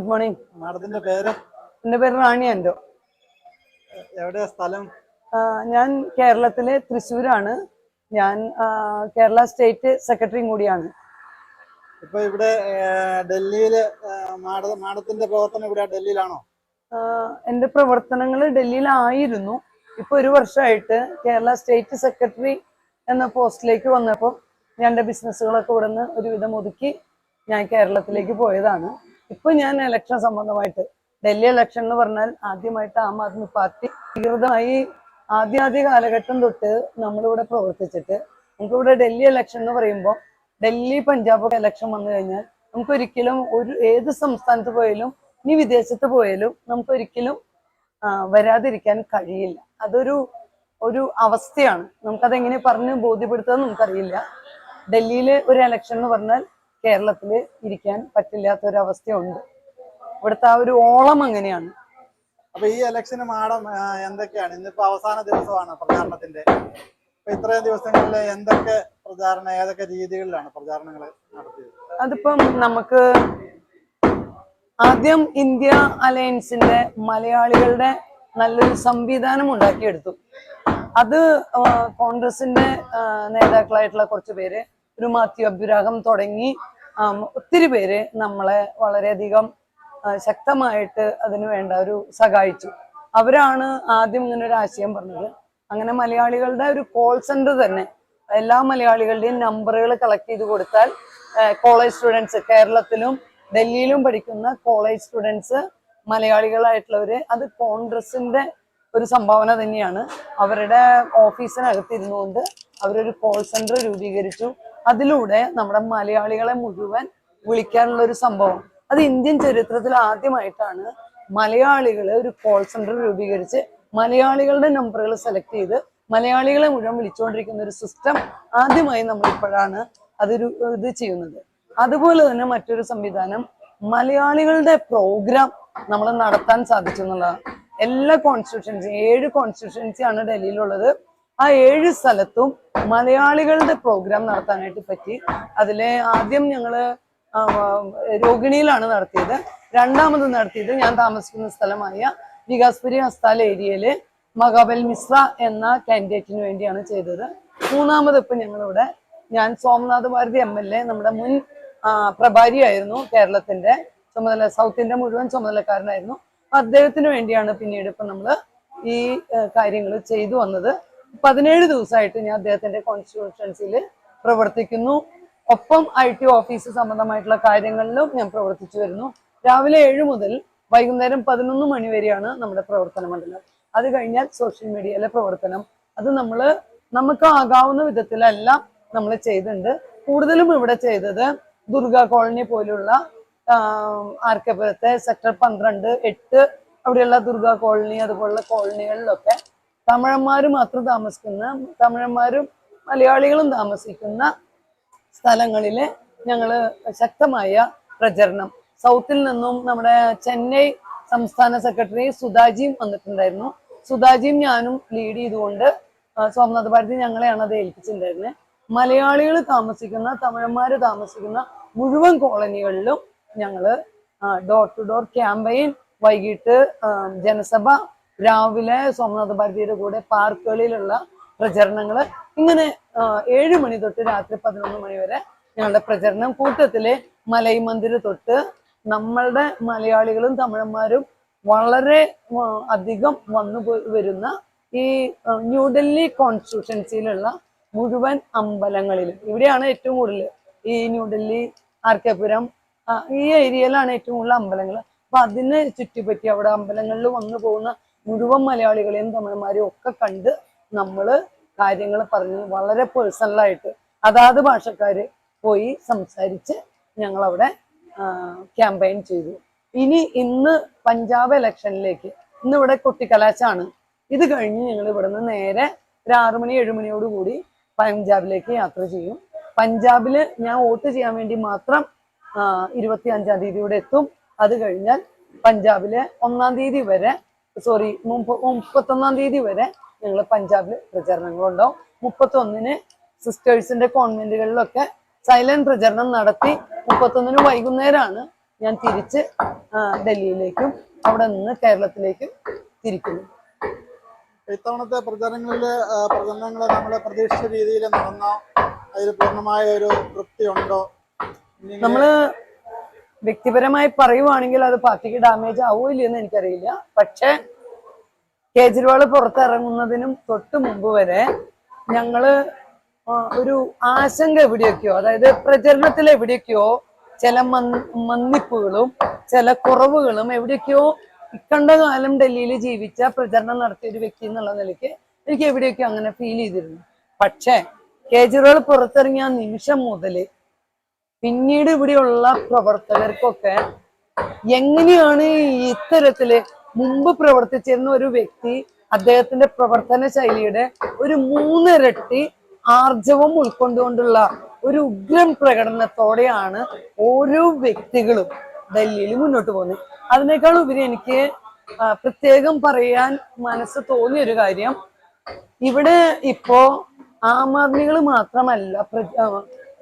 Good morning. മാഡത്തിന്റെ പേര്? എൻ്റെ പേര് റാണി ആൻഡോ. എവിടെയാ സ്ഥലം? ഞാൻ കേരളത്തിലെ തൃശ്ശൂരാണ്. ഞാൻ കേരള സ്റ്റേറ്റ് സെക്രട്ടറിയും കൂടിയാണ്. ഇപ്പൊ ഇവിടെ ഡൽഹിയില് മാഡത്തിന്റെ പ്രവർത്തനം ഇവിടെ ഡൽഹിയിലാണോ? എൻ്റെ പ്രവർത്തനങ്ങൾ ഡൽഹിയിലായിരുന്നു. ഇപ്പൊ ഒരു വർഷമായിട്ട് കേരള സ്റ്റേറ്റ് സെക്രട്ടറി എന്ന പോസ്റ്റിലേക്ക് വന്നപ്പോൾ ഞാൻ എൻ്റെ ബിസിനസ്സുകളൊക്കെ ഇവിടെ നിന്ന് ഒരുവിധം ഒതുക്കി ഞാൻ കേരളത്തിലേക്ക് പോയതാണ്. ഇപ്പൊ ഞാൻ ഇലക്ഷൻ സംബന്ധമായിട്ട് ഡൽഹി ഇലക്ഷൻ എന്ന് പറഞ്ഞാൽ ആദ്യമായിട്ട് ആം ആദ്മി പാർട്ടി അധികൃതമായി ആദ്യ കാലഘട്ടം തൊട്ട് നമ്മളിവിടെ പ്രവർത്തിച്ചിട്ട് നമുക്കിവിടെ ഡൽഹി ഇലക്ഷൻ എന്ന് പറയുമ്പോൾ ഡൽഹി പഞ്ചാബ് ഇലക്ഷൻ വന്നു കഴിഞ്ഞാൽ നമുക്കൊരിക്കലും ഏത് സംസ്ഥാനത്ത് പോയാലും ഇനി വിദേശത്ത് പോയാലും നമുക്കൊരിക്കലും വരാതിരിക്കാൻ കഴിയില്ല. ഒരു അവസ്ഥയാണ്. നമുക്കതെങ്ങനെ പറഞ്ഞ് ബോധ്യപ്പെടുത്തുക നമുക്കറിയില്ല. ഡൽഹിയിൽ ഒരു ഇലക്ഷൻ എന്ന് പറഞ്ഞാൽ കേരളത്തിൽ ഇരിക്കാൻ പറ്റില്ലാത്തൊരവസ്ഥയുണ്ട്. ഇവിടുത്തെ ആ ഒരു ഓളം അങ്ങനെയാണ്. അപ്പൊ ഈ ഇലക്ഷന് മാഡം എന്തൊക്കെയാണ്, ഇന്നിപ്പോ അവസാന ദിവസമാണ് പ്രചാരണത്തിന്റെ, ഇപ്പൊ ഇത്രയും ദിവസങ്ങളിൽ എന്തൊക്കെ പ്രചാരണം, ഏതൊക്കെ രീതികളിലാണ് പ്രചാരണങ്ങൾ നടത്തിയത്? അതിപ്പം നമുക്ക് ആദ്യം ഇന്ത്യ അലയൻസിന്റെ മലയാളികളുടെ നല്ലൊരു സംവിധാനം ഉണ്ടാക്കിയെടുത്തു. അത് കോൺഗ്രസിന്റെ നേതാക്കളായിട്ടുള്ള കുറച്ച് പേര്, ഒരു മാത്യു അബ്ദുരാഹം തുടങ്ങി ഒത്തിരി പേര് നമ്മളെ വളരെയധികം ശക്തമായിട്ട് അതിനു വേണ്ട ഒരു സഹായിച്ചു. അവരാണ് ആദ്യം ഇങ്ങനെ ഒരു ആശയം പറഞ്ഞത്. അങ്ങനെ മലയാളികളുടെ ഒരു കോൾ സെന്റർ തന്നെ, എല്ലാ മലയാളികളുടെയും നമ്പറുകൾ കളക്ട് ചെയ്ത് കൊടുത്താൽ കോളേജ് സ്റ്റുഡൻസ്, കേരളത്തിലും ഡൽഹിയിലും പഠിക്കുന്ന കോളേജ് സ്റ്റുഡൻസ് മലയാളികളായിട്ടുള്ളവര്, അത് കോൺഗ്രസിന്റെ ഒരു സംഭാവന തന്നെയാണ്. അവരുടെ ഓഫീസിനകത്തിരുന്നുകൊണ്ട് അവരൊരു കോൾ സെന്റർ രൂപീകരിച്ചു. അതിലൂടെ നമ്മുടെ മലയാളികളെ മുഴുവൻ വിളിക്കാനുള്ള ഒരു സംഭവം. അത് ഇന്ത്യൻ ചരിത്രത്തിൽ ആദ്യമായിട്ടാണ് മലയാളികള് ഒരു കോൾ സെന്റർ രൂപീകരിച്ച് മലയാളികളുടെ നമ്പറുകൾ സെലക്ട് ചെയ്ത് മലയാളികളെ മുഴുവൻ വിളിച്ചുകൊണ്ടിരിക്കുന്ന ഒരു സിസ്റ്റം ആദ്യമായി നമ്മളിപ്പോഴാണ് ഇത് ചെയ്യുന്നത്. അതുപോലെ തന്നെ മറ്റൊരു സംവിധാനം, മലയാളികളുടെ പ്രോഗ്രാം നമ്മൾ നടത്താൻ സാധിച്ചു എന്നുള്ളതാണ്. എല്ലാ കോൺസ്റ്റിറ്റ്യൂഷൻസി 7 കോൺസ്റ്റിറ്റ്യൂഷൻസിയാണ് ഡൽഹിയിലുള്ളത്. ആ 7 സ്ഥലത്തും മലയാളികളുടെ പ്രോഗ്രാം നടത്താനായിട്ട് പറ്റി. അതിലെ ആദ്യം ഞങ്ങള് രോഹിണിയിലാണ് നടത്തിയത്. രണ്ടാമത് നടത്തിയത് ഞാൻ താമസിക്കുന്ന സ്ഥലമായ വികാസ്പുരി ഹസ്താൽ ഏരിയയില് മഹാബൽ മിശ്ര എന്ന കാൻഡിഡേറ്റിന് വേണ്ടിയാണ് ചെയ്തത്. മൂന്നാമത് ഇപ്പൊ ഞങ്ങളിവിടെ, ഞാൻ സോമനാഥ് ഭാരതി MLA, നമ്മുടെ മുൻ പ്രഭാരിയായിരുന്നു, കേരളത്തിന്റെ ചുമതല, സൗത്തിന്റെ മുഴുവൻ ചുമതലക്കാരനായിരുന്നു. അദ്ദേഹത്തിന് വേണ്ടിയാണ് പിന്നീട് ഇപ്പൊ നമ്മള് ഈ കാര്യങ്ങൾ ചെയ്തു വന്നത്. 17 ദിവസമായിട്ട് ഞാൻ അദ്ദേഹത്തിന്റെ കോൺസ്റ്റിറ്റ്യൂഷൻസിയിൽ പ്രവർത്തിക്കുന്നു. ഒപ്പം IT ഓഫീസ് സംബന്ധമായിട്ടുള്ള കാര്യങ്ങളിലും ഞാൻ പ്രവർത്തിച്ചു വരുന്നു. രാവിലെ 7 മുതൽ വൈകുന്നേരം 11 മണി വരെയാണ് നമ്മുടെ പ്രവർത്തന മണ്ഡലം. അത് കഴിഞ്ഞാൽ സോഷ്യൽ മീഡിയയിലെ പ്രവർത്തനം, അത് നമുക്ക് ആകാവുന്ന വിധത്തിലെല്ലാം നമ്മൾ ചെയ്തിട്ടുണ്ട്. കൂടുതലും ഇവിടെ ചെയ്തത് ദുർഗ കോളനി പോലുള്ള ആർക്കപുരത്തെ സെക്ടർ 12, 8 അവിടെയുള്ള ദുർഗ കോളനി, അതുപോലുള്ള കോളനികളിലൊക്കെ തമിഴന്മാര് മാത്രം താമസിക്കുന്ന, തമിഴന്മാരും മലയാളികളും താമസിക്കുന്ന സ്ഥലങ്ങളില് ഞങ്ങള് ശക്തമായ പ്രചരണം. സൗത്തിൽ നിന്നും നമ്മുടെ ചെന്നൈ സംസ്ഥാന സെക്രട്ടറി സുധാജിയും വന്നിട്ടുണ്ടായിരുന്നു. സുധാജിയും ഞാനും ലീഡ് ചെയ്തുകൊണ്ട് സോമനാഥ് ഭാരതി ഞങ്ങളെയാണ് അത് ഏൽപ്പിച്ചിട്ടുണ്ടായിരുന്നത്. മലയാളികൾ താമസിക്കുന്ന, തമിഴന്മാര് താമസിക്കുന്ന മുഴുവൻ കോളനികളിലും ഞങ്ങള് ഡോർ ടു ഡോർ ക്യാമ്പയിൻ, വൈകിട്ട് ജനസഭ, രാവിലെ സോമനാഥ് ഭാരതിയുടെ കൂടെ പാർക്കുകളിലുള്ള പ്രചരണങ്ങള്, ഇങ്ങനെ 7 മണി തൊട്ട് രാത്രി 11 മണി വരെ ഞങ്ങളുടെ പ്രചരണം. കൂട്ടത്തിലെ മലൈ മന്ദിർ തൊട്ട് നമ്മളുടെ മലയാളികളും തമിഴന്മാരും വളരെ അധികം വന്നു വരുന്ന ഈ ന്യൂഡൽഹി കോൺസ്റ്റിറ്റ്യൂഷൻസിയിലുള്ള മുഴുവൻ അമ്പലങ്ങളിലും, ഇവിടെയാണ് ഏറ്റവും കൂടുതൽ, ഈ ന്യൂഡൽഹി, ആർക്കേപുരം ഈ ഏരിയയിലാണ് ഏറ്റവും കൂടുതൽ അമ്പലങ്ങൾ. അപ്പൊ അതിനെ ചുറ്റിപ്പറ്റി അവിടെ അമ്പലങ്ങളിൽ വന്നു പോകുന്ന മുഴുവൻ മലയാളികളെയും തമിഴന്മാരെയും ഒക്കെ കണ്ട് നമ്മള് കാര്യങ്ങൾ പറഞ്ഞ് വളരെ പേഴ്സണലായിട്ട് അതാത് ഭാഷക്കാര് പോയി സംസാരിച്ച് ഞങ്ങളവിടെ ക്യാമ്പയിൻ ചെയ്തു. ഇന്ന് പഞ്ചാബ് ഇലക്ഷനിലേക്ക്, ഇന്നിവിടെ കൊട്ടിക്കലാശാണ്. ഇത് കഴിഞ്ഞ് ഞങ്ങൾ ഇവിടുന്ന് നേരെ ഒരു 6 മണി 7 മണിയോടുകൂടി പഞ്ചാബിലേക്ക് യാത്ര ചെയ്യും. പഞ്ചാബില് ഞാൻ വോട്ട് ചെയ്യാൻ വേണ്ടി മാത്രം 25-ാം തീയതി ഇവിടെ എത്തും. അത് കഴിഞ്ഞാൽ പഞ്ചാബിലെ 1-ാം തീയതി വരെ, 31-ാം തീയതി വരെ ഞങ്ങൾ പഞ്ചാബിൽ പ്രചരണങ്ങളുണ്ടാവും. 31-ന് സിസ്റ്റേഴ്സിന്റെ കോൺവെന്റുകളിലൊക്കെ സൈലന്റ് പ്രചരണം നടത്തി 31-ന് വൈകുന്നേരമാണ് ഞാൻ തിരിച്ച് ഡൽഹിയിലേക്കും അവിടെ നിന്ന് കേരളത്തിലേക്കും തിരിക്കുന്നു. ഇത്തവണത്തെ പ്രചരണങ്ങൾ നമ്മൾ പ്രതീക്ഷിച്ച രീതിയിൽ നടന്നോ? അതിൽ പൂർണ്ണമായ ഒരു തൃപ്തി ഉണ്ടോ? നമ്മള് വ്യക്തിപരമായി പറയുവാണെങ്കിൽ അത് പാർട്ടിക്ക് ഡാമേജ് ആവൂല്ലെന്ന് എനിക്കറിയില്ല. പക്ഷെ കേജ്രിവാൾ പുറത്തിറങ്ങുന്നതിനും തൊട്ട് മുമ്പ് വരെ ഞങ്ങള് ഒരു ആശങ്ക എവിടെയൊക്കെയോ, അതായത് പ്രചരണത്തിൽ എവിടെയൊക്കെയോ ചില മന്നിപ്പുകളും ചില കുറവുകളും എവിടെയൊക്കെയോ ഇക്കണ്ട കാലം ഡൽഹിയിൽ ജീവിച്ച പ്രചരണം നടത്തിയ ഒരു വ്യക്തി എന്നുള്ള നിലയ്ക്ക് എനിക്ക് എവിടെയൊക്കെയോ അങ്ങനെ ഫീൽ ചെയ്തിരുന്നു. പക്ഷെ കേജ്രിവാൾ പുറത്തിറങ്ങിയ നിമിഷം മുതല് പിന്നീട് ഇവിടെയുള്ള പ്രവർത്തകർക്കൊക്കെ എങ്ങനെയാണ് ഇത്തരത്തില് മുമ്പ് പ്രവർത്തിച്ചിരുന്ന ഒരു വ്യക്തി അദ്ദേഹത്തിന്റെ പ്രവർത്തന ശൈലിയുടെ ഒരു 3 ഇരട്ടി ആർജവം ഉൾക്കൊണ്ടുകൊണ്ടുള്ള ഒരു ഉഗ്രം പ്രകടനത്തോടെയാണ് ഓരോ വ്യക്തികളും ഡൽഹിയിൽ മുന്നോട്ട് പോകുന്നത്. അതിനേക്കാൾ ഉപരി എനിക്ക് പ്രത്യേകം പറയാൻ മനസ്സ് തോന്നിയ ഒരു കാര്യം, ഇവിടെ ഇപ്പോ ആം ആദ്മികൾ മാത്രമല്ല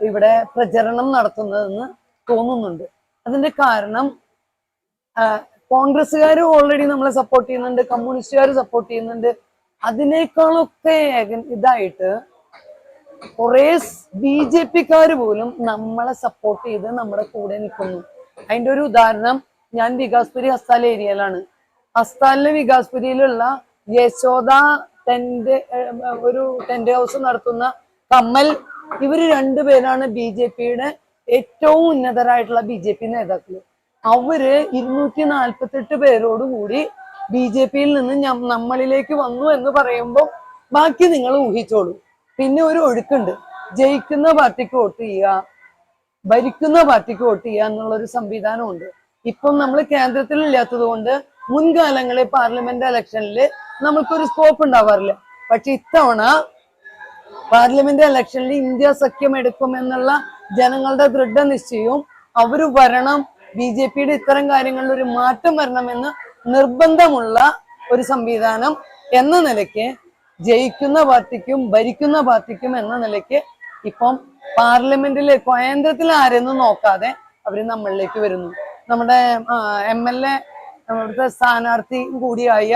ഇവിടെ പ്രചരണം നടത്തുന്നതെന്ന് തോന്നുന്നുണ്ട്. അതിന്റെ കാരണം കോൺഗ്രസ്സുകാർ ഓൾറെഡി നമ്മളെ സപ്പോർട്ട് ചെയ്യുന്നുണ്ട്, കമ്മ്യൂണിസ്റ്റുകാർ സപ്പോർട്ട് ചെയ്യുന്നുണ്ട്. അതിനേക്കാളൊക്കെ ഇതായിട്ട് കുറെ BJP-ക്കാർ പോലും നമ്മളെ സപ്പോർട്ട് ചെയ്ത് നമ്മുടെ കൂടെ നിൽക്കുന്നു. അതിന്റെ ഒരു ഉദാഹരണം, ഞാൻ വികാസ്പുരി ഹസ്താൽ ഏരിയയിലാണ്. ഹസ്താലിലെ വികാസ്പുരിയിലുള്ള യശോദ ഒരു ടെന്റ് ഹൗസ് നടത്തുന്ന കമൽ, ഇവര് രണ്ടുപേരാണ് BJP-യുടെ ഏറ്റവും ഉന്നതരായിട്ടുള്ള BJP നേതാക്കള്. അവര് 248 പേരോടുകൂടി BJP-യിൽ നിന്ന് നമ്മളിലേക്ക് വന്നു എന്ന് പറയുമ്പോൾ ബാക്കി നിങ്ങൾ ഊഹിച്ചോളൂ. പിന്നെ ഒരു ഒഴുക്കുണ്ട്, ജയിക്കുന്ന പാർട്ടിക്ക് വോട്ട് ചെയ്യുക, ഭരിക്കുന്ന പാർട്ടിക്ക് വോട്ട് ചെയ്യുക എന്നുള്ളൊരു സംവിധാനമുണ്ട്. ഇപ്പം നമ്മൾ കേന്ദ്രത്തിൽ ഇല്ലാത്തത് കൊണ്ട് മുൻകാലങ്ങളിൽ പാർലമെന്റ് ഇലക്ഷനിൽ നമുക്കൊരു സ്കോപ്പ് ഉണ്ടാവാറില്ല. പക്ഷെ ഇത്തവണ പാർലമെന്റ് ഇലക്ഷനിൽ ഇന്ത്യ സഖ്യം എടുക്കും എന്നുള്ള ജനങ്ങളുടെ ദൃഢനിശ്ചയവും അവര് വരണം, BJP-യുടെ ഇത്തരം കാര്യങ്ങളിൽ ഒരു മാറ്റം വരണമെന്ന് നിർബന്ധമുള്ള ഒരു സംവിധാനം എന്ന നിലയ്ക്ക്, ജയിക്കുന്ന പാർട്ടിക്കും ഭരിക്കുന്ന പാർട്ടിക്കും എന്ന നിലയ്ക്ക് ഇപ്പം പാർലമെന്റിലെ കേന്ദ്രത്തിൽ ആരെന്നും നോക്കാതെ അവര് നമ്മളിലേക്ക് വരുന്നു. നമ്മുടെ MLA, ഇവിടുത്തെ സ്ഥാനാർത്ഥിയും കൂടിയായ,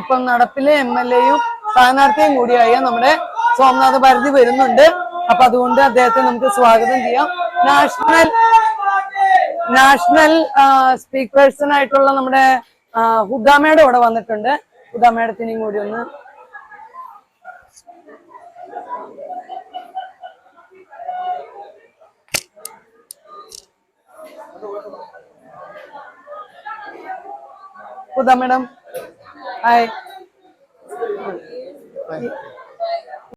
ഇപ്പം നടപ്പിലെ MLA-യും സ്ഥാനാർത്ഥിയും കൂടിയായ നമ്മുടെ സോമനാഥ് ഭാരതി വരുന്നുണ്ട്. അപ്പൊ അതുകൊണ്ട് അദ്ദേഹത്തെ നമുക്ക് സ്വാഗതം ചെയ്യാം. നാഷണൽ സ്പീക്ക് പേഴ്സൺ ആയിട്ടുള്ള നമ്മുടെ ഹുദാമയുടെ ഇവിടെ വന്നിട്ടുണ്ട്. ഹുദാമേടത്തിനെയും കൂടി ഒന്ന് ഹുദാ മേഡം, ഹായ്.